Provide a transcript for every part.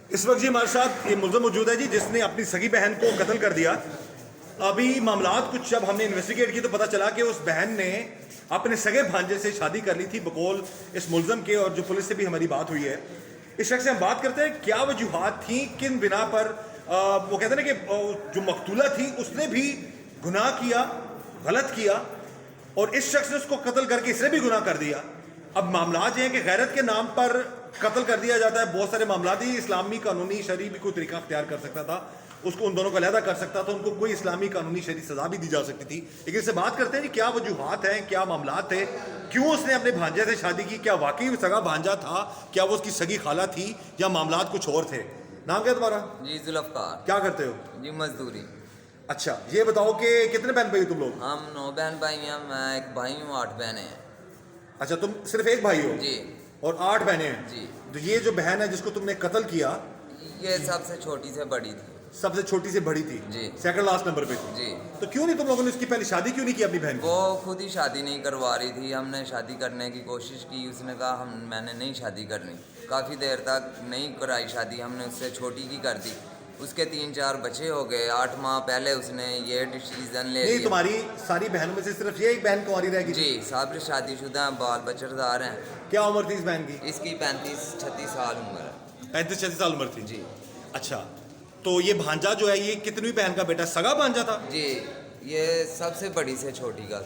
اس وقت جی ہمارے ساتھ یہ ملزم موجود ہے جی جس نے اپنی سگی بہن کو قتل کر دیا. ابھی معاملات کچھ جب ہم نے انویسٹیگیٹ کی تو پتہ چلا کہ اس بہن نے اپنے سگے بھانجے سے شادی کر لی تھی بقول اس ملزم کے, اور جو پولیس سے بھی ہماری بات ہوئی ہے. اس شخص سے ہم بات کرتے ہیں کیا وجوہات تھیں, کن بنا پر وہ کہتے ہیں نا کہ جو مقتولہ تھی اس نے بھی گناہ کیا, غلط کیا, اور اس شخص نے اس کو قتل کر کے اس نے بھی گناہ کر دیا. اب معاملات یہ ہیں کہ غیرت کے نام پر قتل کر دیا جاتا ہے. بہت سارے معاملات ہی اسلامی قانونی شرعی بھی کوئی طریقہ اختیار کر سکتا تھا, اس کو ان دونوں کو علیحدہ کر سکتا تھا, ان کو کوئی اسلامی قانونی شرعی سزا بھی دی جا سکتی تھی. لیکن اس سے بات کرتے ہیں کہ کیا وجوہات ہیں, کیا معاملات تھے, کیوں اس نے اپنے بھانجے سے شادی کی, کیا واقعی سگا بھانجا تھا, کیا وہ اس کی سگی خالہ تھی, یا معاملات کچھ اور تھے. نام کیا تمہارا؟ جی ذوالفقار. کیا کرتے ہو؟ جی مزدوری. اچھا یہ بتاؤ کہ کتنے بہن بھائی ہو تم لوگ؟ ہم 9 بہن بھائی ہیں, میں ایک بھائی ہوں, 8 بہنیں ہیں. اچھا تم صرف ایک بھائی ہو جی اور 8 بہنیں ہیں. جی. تو یہ جو بہن ہے جس کو تم نے قتل کیا یہ سب سے چھوٹی سے بڑی تھی. سب سے چھوٹی سے بڑی تھی, جی. سیکنڈ لاسٹ نمبر پہ تھی. جی. تو کیوں نہیں تم لوگوں نے اس کی پہلی شادی کیوں نہیں کی اپنی بہن کی؟ وہ خود ہی شادی نہیں کروا رہی تھی. ہم نے شادی کرنے کی کوشش کی, اس نے کہا میں نے نہیں شادی کرنی. کافی دیر تک نہیں کرائی شادی, ہم نے اس سے چھوٹی کی کر دی. اس کے 3-4 بچے ہو گئے. 8 ماہ پہلے اس نے یہ ڈیسیژن لے نہیں, لیا. تمہاری ساری بہنوں میں سے صرف یہ ایک بہن کنواری رہ گئی تھی؟ جی سب شادی شدہ ہیں, بال بچہ دار ہیں. کیا عمر تھی اس بہن کی؟ اس کی 35-36 سال عمر ہے. 35-36 سال عمر تھی. جی. اچھا تو یہ بھانجا جو ہے یہ کتنی بہن کا بیٹا, سگا بھانجا تھا؟ جی یہ سب سے بڑی سے چھوٹی کا,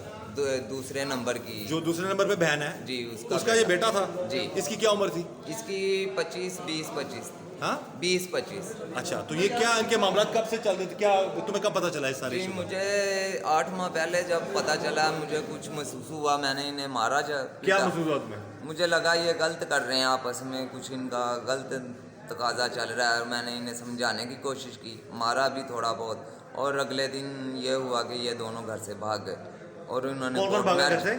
دوسرے نمبر کی. جو دوسرے نمبر پہ بہن ہے جی اس کا یہ بیٹا تھا. جی. اس کی کیا عمر تھی؟ اس کی 25 ہاں 20-25. اچھا تو یہ کیا ان کے معاملات کب سے چل رہے تھے, کیا تمہیں کب پتہ چلا ہے ساری جی چیزیں؟ مجھے 8 ماہ پہلے جب پتہ چلا, مجھے کچھ محسوس ہوا, میں نے انہیں مارا. کیا محسوس ہوا تمہیں؟ مجھے لگا یہ غلط کر رہے ہیں آپس میں, کچھ ان کا غلط تقاضا چل رہا ہے, اور میں نے انہیں سمجھانے کی کوشش کی, مارا بھی تھوڑا بہت. اور اگلے دن یہ ہوا کہ یہ دونوں گھر سے بھاگ گئے, اور انہوں نے کون بھاگا گھر سے؟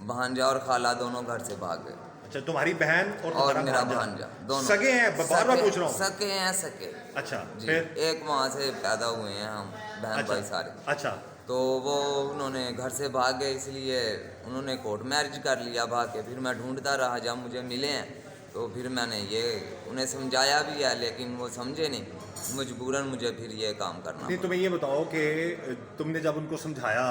بھانجا اور خالہ دونوں گھر سے بھاگ گئے. اچھا تمہاری بہن اور میرا بھانجا دونوں سگے ہیں؟ بار بار پوچھ رہا ہوں. سکے ہیں سکے. اچھا جی پھر؟ ایک وہاں سے پیدا ہوئے ہیں ہم بہن بھائی سارے. اچھا تو وہ انہوں نے گھر سے بھاگ گئے, اس لیے انہوں نے کورٹ میرج کر لیا بھاگ کے. پھر میں ڈھونڈتا رہا, جب مجھے ملے ہیں تو پھر میں نے یہ انہیں سمجھایا بھی ہے, لیکن وہ سمجھے نہیں. مجبوراً مجھے پھر یہ کام کرنا نہیں, تمہیں یہ بتاؤ کہ تم نے جب ان کو سمجھایا,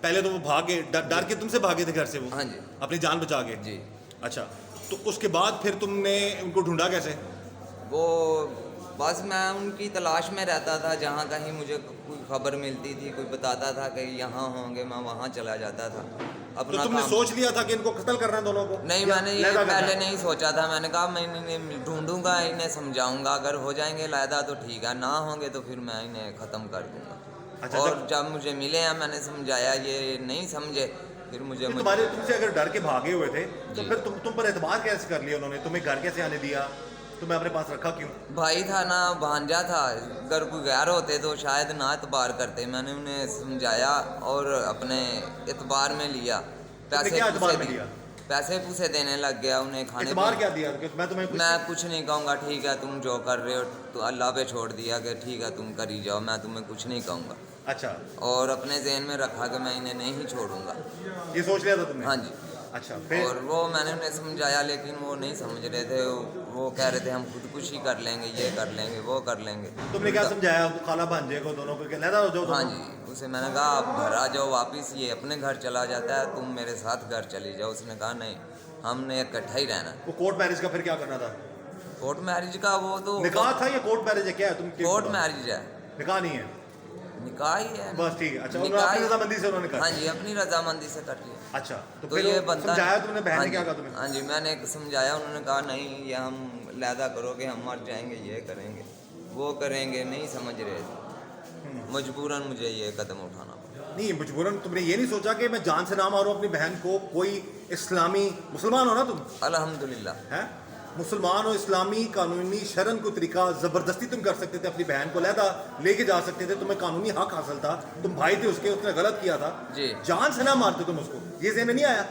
پہلے تو وہ بھاگے, ڈر کے تم سے بھاگے تھے گھر سے وہ؟ ہاں جی. اپنی جان بچا کے؟ جی. اچھا تو اس کے بعد پھر تم نے ان کو ڈھونڈا کیسے؟ وہ بس میں ان کی تلاش میں رہتا تھا, جہاں کہیں مجھے کوئی خبر ملتی تھی, کوئی بتاتا تھا کہ یہاں ہوں گے, میں وہاں چلا جاتا تھا. تو تم نے سوچ لیا تھا کہ ان کو قتل کرنا ہے دونوں کو؟ نہیں, میں نے یہ پہلے نہیں سوچا تھا. میں نے کہا میں انہیں ڈھونڈوں گا, انہیں سمجھاؤں گا, اگر ہو جائیں گے علیحدہ تو ٹھیک ہے, نہ ہوں گے تو پھر میں انہیں ختم کر دوں گا. اور جب مجھے ملے ہیں میں نے سمجھایا, یہ نہیں سمجھے, پھر مجھے تم سے اگر ڈر کے بھاگے ہوئے تھے تو پھر تم پر اعتبار کیسے کر لیا انہوں نے, تمہیں گھر کیسے آنے دیا, تمہیں اپنے پاس رکھا کیوں؟ بھائی تھا نا, بھانجا تھا, اگر کوئی غیر ہوتے تو شاید نہ اعتبار کرتے. میں نے انہیں سمجھایا اور اپنے اعتبار میں لیا. پیسے پوسے دینے لگ گیا انہیں کھانے. اعتبار کیا دیا؟ میں کچھ نہیں کہوں گا, ٹھیک ہے تم جو کر رہے ہو تو اللہ پہ چھوڑ دیا کہ ٹھیک ہے تم کر ہی جاؤ, میں تمہیں کچھ نہیں کہوں گا. اچھا. اور اپنے ذہن میں رکھا کہ میں انہیں نہیں چھوڑوں گا. یہ سوچ لیا تھا تم نے؟ ہاں جی. اچھا اور وہ میں نے انہیں سمجھایا, لیکن وہ نہیں سمجھ رہے تھے. وہ کہہ رہے تھے ہم خودکشی کر لیں گے, یہ کر لیں گے, وہ کر لیں گے. تم نے کیا سمجھایا خالہ بھانجے کو دونوں کو کہ علیحدہ ہو جاؤ؟ ہاں جی, اسے میں نے کہا آپ گھر آ جاؤ واپس, یہ اپنے گھر چلا جاتا ہے, تم میرے ساتھ گھر چلی جاؤ. اس نے کہا نہیں, ہم نے اکٹھا ہی رہنا. وہ کورٹ میرج کا پھر کیا کرنا تھا؟ کورٹ میرج کا وہ تو نکاح تھا یا کورٹ میرج ہے, کیا ہے تم؟ کورٹ میرج ہے. نکاح نہیں ہے؟ نکاح ہی ہے بس ٹھیک ہے. اچھا اپنی رضامندی سے انہوں نے کہا؟ ہاں جی, اپنی رضامندی سے کر لیا. اچھا تو یہ بنتا سمجھایا تم نے, بہن نے کیا کہا تمہیں؟ ہاں جی, میں نے سمجھایا, انہوں نے کہا نہیں یہ ہم علیحدہ کرو گے, ہم مر جائیں گے, یہ کریں گے, وہ کریں گے, نہیں سمجھ رہے تھے. مجبوراً مجھے یہ قدم اٹھانا پڑا. نہیں مجبوراً تم نے یہ نہیں سوچا کہ میں جان سے نہ ماروں اپنی بہن کو؟ کوئی اسلامی مسلمان ہو نا تم؟ الحمدللہ ہے مسلمان ہو, اسلامی قانونی شرن کو طریقہ زبردستی تم کر سکتے تھے, اپنی بہن کو علیحدہ لے کے جا سکتے تھے, تمہیں قانونی حق حاصل تھا, تم بھائی تھے اس کے, اس نے غلط کیا تھا. جی. جان سے نہ مارتے تم اس کو, یہ ذہن میں نہیں آیا؟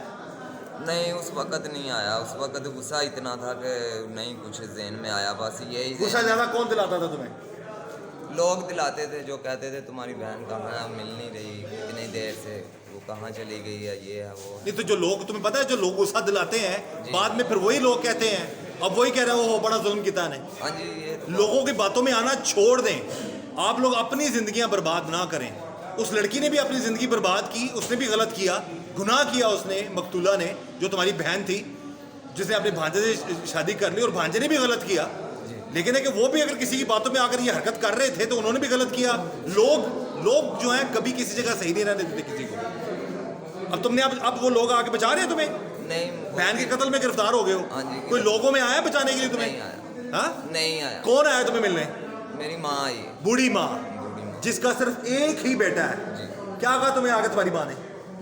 نہیں اس وقت نہیں آیا. اس وقت غصہ اتنا تھا کہ نہیں کچھ ذہن میں آیا. بس یہی غصہ زیادہ کون دلاتا تھا تمہیں؟ لوگ دلاتے تھے, جو کہتے تھے تمہاری بہن کہاں ہے, مل نہیں رہی اتنی دیر سے, وہ کہاں چلی گئی ہے, یہ ہے وہ. نہیں تو جو لوگ, تمہیں پتہ ہے جو لوگ غصہ دلاتے ہیں بعد میں پھر وہی لوگ کہتے ہیں اب وہی کہہ رہا ہے وہ بڑا ظلم کیا نے. ہاں جی یہ تو لوگوں کی باتوں میں آنا چھوڑ دیں. آپ لوگ اپنی زندگیاں برباد نہ کریں. اس لڑکی نے بھی اپنی زندگی برباد کی, اس نے بھی غلط کیا, گناہ کیا اس نے, مقتولہ نے جو تمہاری بہن تھی جس نے اپنے بھانجے سے شادی کر لی, اور بھانجے نے بھی غلط کیا. لیکن ہے کہ وہ بھی اگر کسی کی باتوں میں آ کر یہ حرکت کر رہے تھے تو انہوں نے بھی غلط کیا. لوگ جو ہیں کبھی کسی جگہ صحیح نہیں رہنے دیتے کسی کو. اب تم نے اب وہ لوگ آ کے بچا رہے ہیں تمہیں. نہیں, بہن کے قتل میں گرفتار ہو گئے ہو. ہاں جی. کوئی لوگوں میں آیا بچانے کے لیے تمہیں؟ نہیں آیا. ہاں نہیں آیا. کون آیا تمہیں ملنے؟ میری ماں آئی ہے. بوڑھی ماں جس کا صرف ایک ہی بیٹا ہے. جی. کیا کہا تمہیں آگے تمہاری ماں نے؟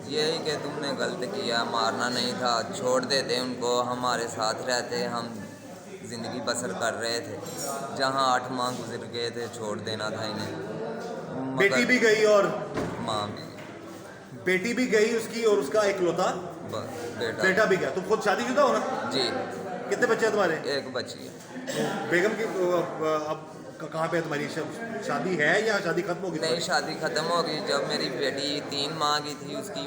یہی کہ تم نے غلط کیا, مارنا نہیں تھا, چھوڑ دیتے ان کو, ہمارے ساتھ رہتے, ہم زندگی بسر کر رہے تھے. جہاں 8 ماہ گزر گئے تھے چھوڑ دینا تھا انہیں. بیٹی بھی گئی اور ماں بھی. بیٹی بھی گئی اس کی, اور اس کا اکلوتا بیٹا بھی گیا. تم خود شادی شدہ ہو نا؟ جی. کتنے بچے ہیں تمہارے؟ ایک بچی ہے. بیگم کی اب کہاں پہ ہے تمہاری؟ شادی ہے یا شادی ختم ہو گئی؟ نہیں, شادی ختم ہو گئی. جب میری بیٹی 3 ماہ کی تھی اس کی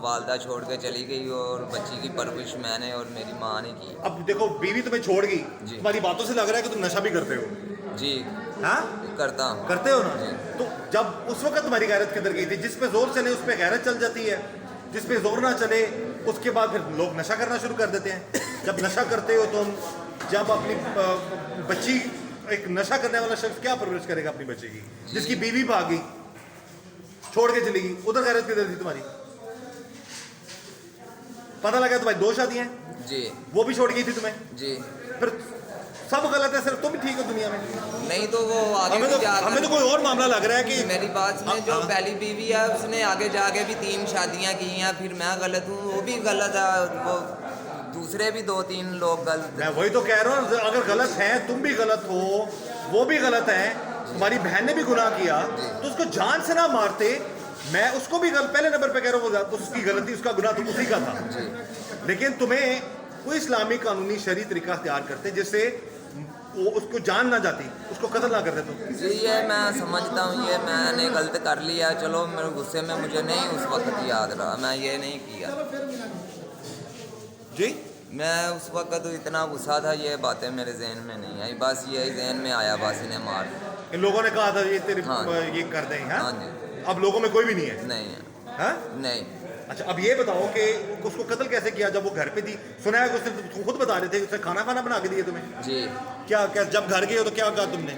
والدہ چھوڑ کے چلی گئی, اور بچی کی پرورش میں نے اور میری ماں نے کی. اب دیکھو بیوی تمہیں چھوڑ گئی, جی. تمہاری باتوں سے لگ رہا ہے کہ تم نشہ بھی کرتے ہو. جی ہاں کرتا ہوں. کرتے ہو نا. جی. تو جب اس وقت تمہاری غیرت کدھر گئی تھی؟ جس پہ زور چلے اس پہ غیرت چل جاتی ہے, جس پہ زور نہ چلے اس کے بعد پھر لوگ نشہ کرنا شروع کر دیتے ہیں. جب نشہ کرتے ہو تم, جب اپنی بچی, ایک نشہ کرنے والا شخص کیا پرورش کرے گا اپنی بچی کی جس کی بیوی بھاگ گئی, چھوڑ کے چلی گئی؟ ادھر غیرت کدھر تھی تمہاری؟ پتہ لگا تمہاری 2 شادیاں ہیں. جی. وہ بھی چھوڑ گئی تھی تمہیں. جی. پھر سب غلط ہے, صرف تم ہی ٹھیک ہو دنیا میں. نہیں تو وہ آگے بھی جا ہمیں تو کوئی اور معاملہ لگ رہا ہے کہ میری بات میں جو پہلی بیوی ہے اس نے آگے جا کے بھی 3 شادیاں کی ہیں. پھر میں غلط ہوں, وہ بھی غلط ہے, وہ دوسرے بھی 2-3 لوگ غلط. میں وہی تو کہہ رہا ہوں, اگر غلط ہیں, تم بھی غلط ہو, وہ بھی غلط ہیں, تمہاری بہن نے بھی گناہ کیا, تو اس کو جان سے نہ مارتے. میں اس کو بھی پہلے نمبر پہ کہہ رہا ہوں, وہ اس کی غلطی, اس کا گناہ تو اسی کا تھا. لیکن تمہیں کوئی اسلامی قانونی شرعی طریقہ اختیار کرتے جس سے وہ اس کو جان نہ جاتی, اس کو قتل نہ کرتے تم. جی یہ میں سمجھتا ہوں, یہ میں نے غلط کر لیا, چلو میرے غصے میں مجھے نہیں اس وقت یاد رہا, میں یہ نہیں کیا. جی میں اس وقت اتنا غصہ تھا, یہ باتیں میرے ذہن میں نہیں آئی, بس یہی ذہن میں آیا, بس انہیں مار. ان لوگوں نے کہا تھا یہ تیری ہاں. یہ کر دیں. ہاں جی. اب لوگوں میں کوئی بھی نہیں ہے؟ نہیں ہے. ہاں نہیں. اچھا اب یہ بتاؤ کہ اس کو قتل کیسے کیا جب وہ گھر پہ تھی؟ سنا ہے کہ اس نے خود بتا رہے تھے اس نے کھانا بنا کے دیے تمہیں. جی. کیا جب گھر گئے ہو تو کیا کہا تم نے؟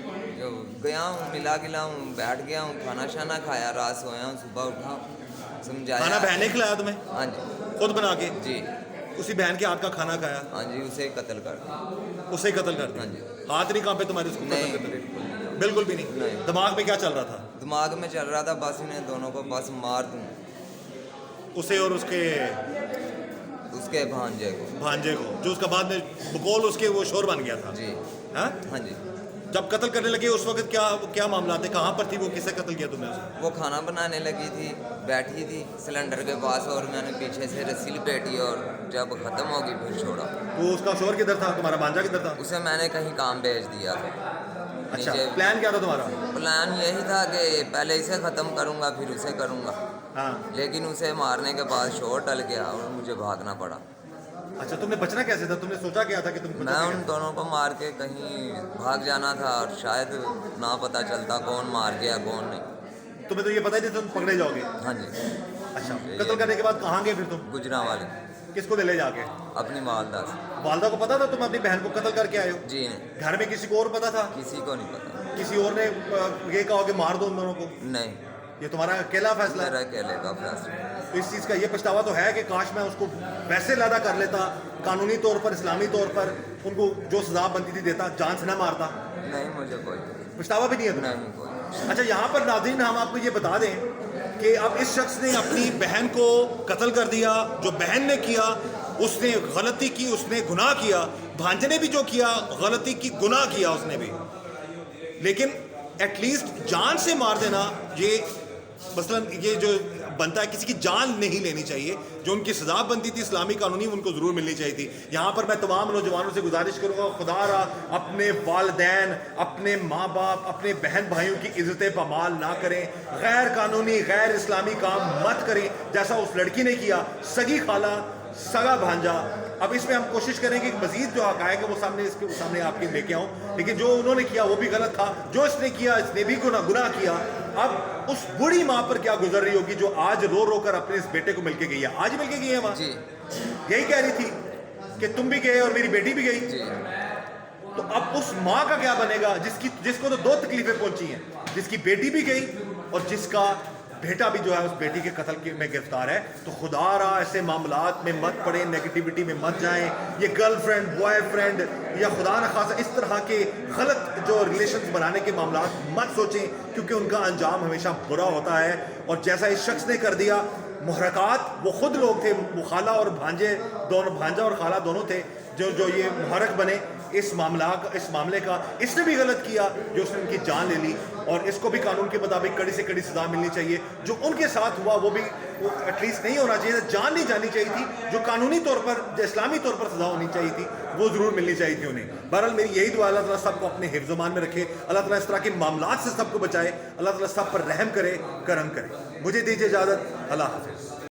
گیا ہوں, ملا گلا ہوں, بیٹھ گیا ہوں, کھانا شانا کھایا, رات سویا ہوں, صبح اٹھا, سمجھایا. کھانا بہن نے کھلایا تمہیں؟ ہاں جی. خود بنا کے؟ جی. اسی بہن کے ہاتھ کا کھانا کھایا؟ ہاں جی. اسے قتل کر دیا. اسے قتل کر دیا؟ ہاں جی. ہاتھ نہیں کانپے تمہارے اس کو قتل نہیں, کرتے؟ بالکل بالکل بھی نہیں. نہیں. دماغ میں کیا چل رہا تھا؟ دماغ میں چل رہا تھا بس انہیں دونوں کو بس مار دوں, اسے اور اس کے بھانجے کو جو اس کا بعد میں بقول اس کے وہ شور بن گیا تھا. جی. ہاں ہاں جی. جب قتل کرنے لگے اس وقت کیا معاملات تھے؟ کہاں پر تھی وہ؟ کسے قتل کیا تم نے اسے؟ وہ کھانا بنانے لگی تھی, بیٹھی تھی سلنڈر کے پاس, اور میں نے پیچھے سے رسی لپیٹی, اور جب ختم ہوگی پھر چھوڑا. وہ اس کا شور کدھر تھا؟ تمہارا بھانجا کدھر تھا؟ اسے میں نے کہیں کام بھیج دیا تھا. اچھا پلان کیا تھا تمہارا؟ پلان یہی تھا کہ پہلے اسے ختم کروں گا پھر اسے کروں گا. ہاں. لیکن اسے مارنے کے بعد شور ٹل گیا اور مجھے بھاگنا پڑا. اچھا تم نے بچنا کیسے تھا؟ تم نے سوچا کیا تھا کہ تم میں ان دونوں کو مار کے کہیں بھاگ جانا تھا, اور شاید نہ پتہ چلتا کون مار گیا کون نہیں. تمہیں تو یہ پتہ ہی نہیں تم پکڑے جاؤ گے؟ ہاں جی. اچھا قتل کرنے کے بعد کہاں گئے پھر تم؟ گجرانوالے. کس کو لے جا کے؟ اپنی والدہ سے. والدہ کو پتا تھا تم اپنی بہن کو قتل کر کے آئے ہو؟ جی نہیں. گھر میں کسی کو اور پتا تھا؟ کسی کو نہیں پتا. کسی اور نے یہ کہا کہ مار دو ان دونوں کو؟ نہیں. یہ تمہارا اکیلا فیصلہ ہے؟ میرا اکیلے کا فیصلہ. تو اس چیز کا یہ پچھتاوا تو ہے کہ کاش میں اس کو ویسے لادا کر لیتا, قانونی طور پر, اسلامی طور پر ان کو جو سزا بنتی تھی دیتا, جان سے نہ مارتا. نہیں مجھے کوئی پچھتاوا بھی نہیں ہے تمہیں؟ نہیں کوئی. اچھا یہاں پر ناظرین ہم آپ کو یہ بتا دیں کہ اب اس شخص نے اپنی بہن کو قتل کر دیا. جو بہن نے کیا اس نے غلطی کی, اس نے گناہ کیا. بھانجے نے بھی جو کیا غلطی کی, گناہ کیا اس نے بھی. لیکن ایٹ لیسٹ جان سے مار دینا, یہ مثلا یہ جو بنتا ہے, کسی کی جان نہیں لینی چاہیے. جو ان کی سزا بنتی تھی اسلامی قانونی ان کو ضرور ملنی چاہیے تھی. یہاں پر میں تمام نوجوانوں سے گزارش کروں گا, خدا را اپنے والدین, اپنے ماں باپ, اپنے بہن بھائیوں کی عزت پامال نہ کریں. غیر قانونی غیر اسلامی کام مت کریں جیسا اس لڑکی نے کیا. سگی خالہ, سگا بھانجا, اب اس میں ہم کوشش کریں گے کہ مزید جو حقائق ہے وہ سامنے آپ کے لے کے آؤں، لیکن جو انہوں نے کیا وہ بھی غلط تھا، جو اس نے کیا اس نے بھی گناہ کیا۔ اب اس بوڑھی ماں پر کیا گزر رہی ہوگی جو آج رو رو کر اپنے اس بیٹے کو مل کے گئی ہے، آج مل کے گئی ہے ماں، جی یہی کہہ رہی تھی کہ تم بھی گئے اور میری بیٹی بھی گئی۔ جی تو اب اس ماں کا کیا بنے گا جس کو تو 2 تکلیفیں پہنچی ہیں، جس کی بیٹی بھی گئی اور جس کا بیٹا بھی جو ہے اس بیٹی کے قتل میں گرفتار ہے۔ تو خدا را ایسے معاملات میں مت پڑیں، نیگیٹیوٹی میں مت جائیں، یہ گرل فرینڈ بوائے فرینڈ یا خدا نخواستہ اس طرح کے غلط جو ریلیشنز بنانے کے معاملات مت سوچیں، کیونکہ ان کا انجام ہمیشہ برا ہوتا ہے۔ اور جیسا اس شخص نے کر دیا، محرکات وہ خود لوگ تھے، خالہ اور بھانجا اور خالہ دونوں تھے جو یہ محرک بنے اس معاملے کا۔ اس نے بھی غلط کیا جو اس نے ان کی جان لے لی، اور اس کو بھی قانون کے مطابق کڑی سے کڑی سزا ملنی چاہیے۔ جو ان کے ساتھ ہوا وہ بھی ایٹ لیسٹ نہیں ہونا چاہیے، جان نہیں جانی چاہیے تھی، جو قانونی طور پر جو اسلامی طور پر سزا ہونی چاہیے تھی وہ ضرور ملنی چاہیے تھی انہیں۔ بہرحال میری یہی دعا، اللہ تعالیٰ سب کو اپنے حفظ و امان میں رکھے، اللہ تعالیٰ اس طرح کے معاملات سے سب کو بچائے، اللہ تعالیٰ سب پر رحم کرے، کرم کرے۔ مجھے دیجیے اجازت، اللہ حافظ۔